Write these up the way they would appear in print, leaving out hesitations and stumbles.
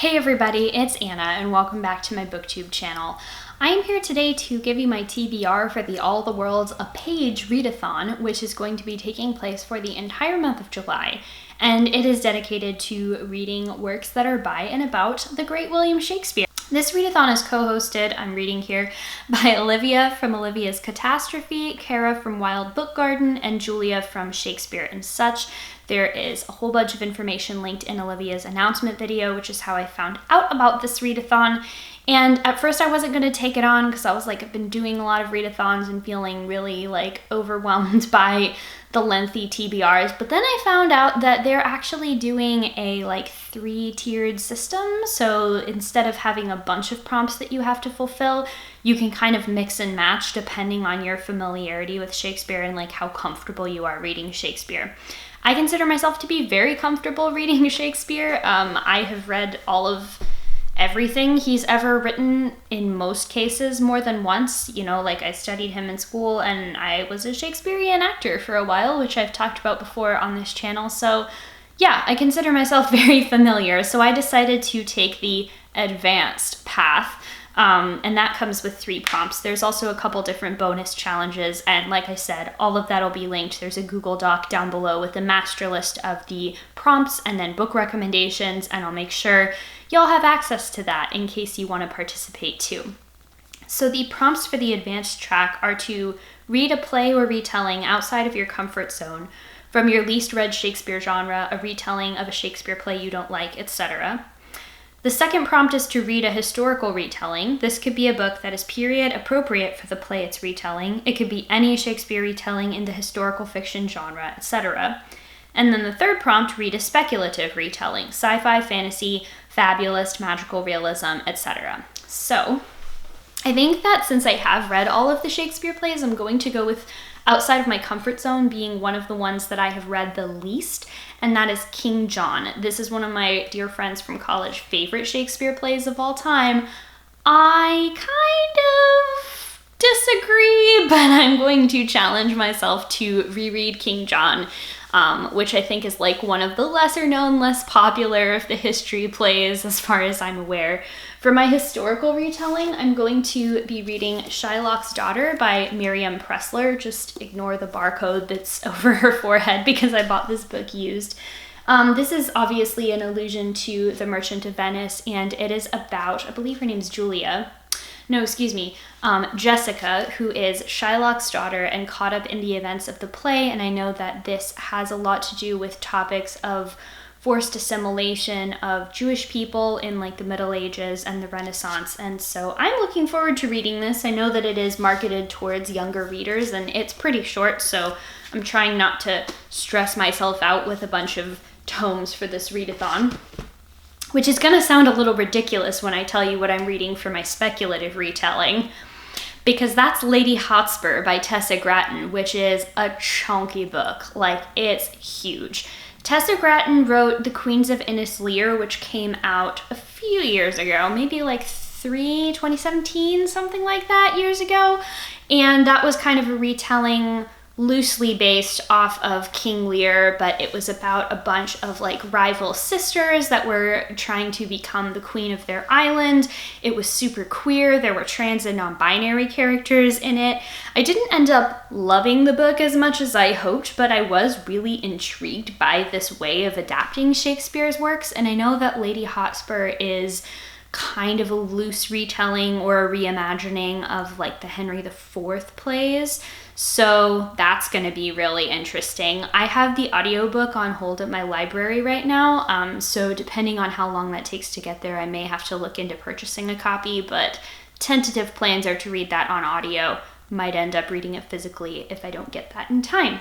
Hey everybody, it's Anna and welcome back to my booktube channel. I am here today to give you my TBR for the All the World's a Page readathon, which is going to be taking place for the entire month of July. And it is dedicated to reading works that are by and about the great William Shakespeare. This readathon is co-hosted, I'm reading here, by Olivia from Olivia's Catastrophe, Cara from Wild Book Garden, and Julia from Shakespeare and Such. There is a whole bunch of information linked in Olivia's announcement video, which is how I found out about this readathon. And at first I wasn't going to take it on because I was like, I've been doing a lot of readathons and feeling really like overwhelmed by the lengthy TBRs. But then I found out that they're actually doing a like 3-tiered system. So instead of having a bunch of prompts that you have to fulfill, you can kind of mix and match depending on your familiarity with Shakespeare and like how comfortable you are reading Shakespeare. I consider myself to be very comfortable reading Shakespeare. I have read all of everything he's ever written, in most cases more than once. You know, like I studied him in school and I was a Shakespearean actor for a while, which I've talked about before on this channel. So yeah, I consider myself very familiar. So I decided to take the advanced path. And that comes with 3 prompts. There's also a couple different bonus challenges, and like I said, all of that will be linked. There's a Google Doc down below with a master list of the prompts and then book recommendations, and I'll make sure y'all have access to that in case you want to participate too. So the prompts for the advanced track are to read a play or retelling outside of your comfort zone, from your least read Shakespeare genre, a retelling of a Shakespeare play you don't like, etc. The second prompt is to read a historical retelling. This could be a book that is period appropriate for the play it's retelling. It could be any Shakespeare retelling in the historical fiction genre, etc. And then the third prompt, read a speculative retelling, sci-fi, fantasy, fabulist, magical realism, etc. So I think that since I have read all of the Shakespeare plays, I'm going to go with outside of my comfort zone being one of the ones that I have read the least, and that is King John. This is one of my dear friends from college favorite Shakespeare plays of all time. I kind of disagree, but I'm going to challenge myself to reread King John, which I think is like one of the lesser known, less popular of the history plays as far as I'm aware. For my historical retelling, I'm going to be reading Shylock's Daughter by Miriam Pressler. Just ignore the barcode that's over her forehead because I bought this book used. This is obviously an allusion to The Merchant of Venice, and it is about, I believe her name's Julia. No, excuse me, Jessica, who is Shylock's daughter and caught up in the events of the play. And I know that this has a lot to do with topics of forced assimilation of Jewish people in like the Middle Ages and the Renaissance. And so I'm looking forward to reading this. I know that it is marketed towards younger readers and it's pretty short, so I'm trying not to stress myself out with a bunch of tomes for this readathon, which is gonna sound a little ridiculous when I tell you what I'm reading for my speculative retelling, because that's Lady Hotspur by Tessa Gratton, which is a chunky book. Like, it's huge. Tessa Gratton wrote The Queens of Innis Lear, which came out a few years ago, maybe like 2017, something like that, years ago. And that was kind of a retelling loosely based off of King Lear, but it was about a bunch of like rival sisters that were trying to become the queen of their island. It was super queer. There were trans and non-binary characters in it. I didn't end up loving the book as much as I hoped, but I was really intrigued by this way of adapting Shakespeare's works. And I know that Lady Hotspur is kind of a loose retelling or a reimagining of like the Henry IV plays. So that's going to be really interesting. I have the audiobook on hold at my library right now, so depending on how long that takes to get there, I may have to look into purchasing a copy, but tentative plans are to read that on audio. Might end up reading it physically if I don't get that in time.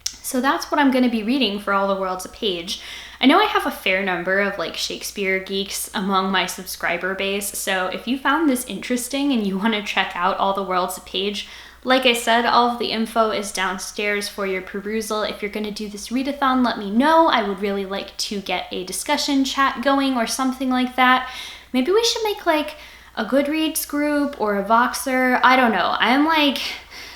So that's what I'm going to be reading for All the World's a Page. I know I have a fair number of like Shakespeare geeks among my subscriber base, so if you found this interesting and you want to check out All the World's a Page, like I said, all of the info is downstairs for your perusal. If you're going to do this readathon, let me know. I would really like to get a discussion chat going or something like that. Maybe we should make like a Goodreads group or a Voxer. I don't know. I'm like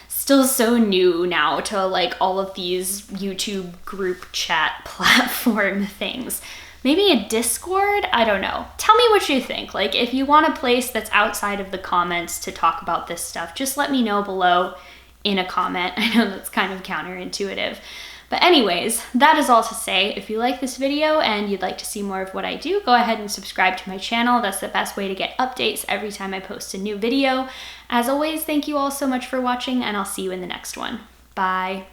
still so new now to like all of these YouTube group chat platform things. Maybe a Discord? I don't know. Tell me what you think. Like, if you want a place that's outside of the comments to talk about this stuff, just let me know below in a comment. I know that's kind of counterintuitive. But anyways, that is all to say. If you like this video and you'd like to see more of what I do, go ahead and subscribe to my channel. That's the best way to get updates every time I post a new video. As always, thank you all so much for watching, and I'll see you in the next one. Bye.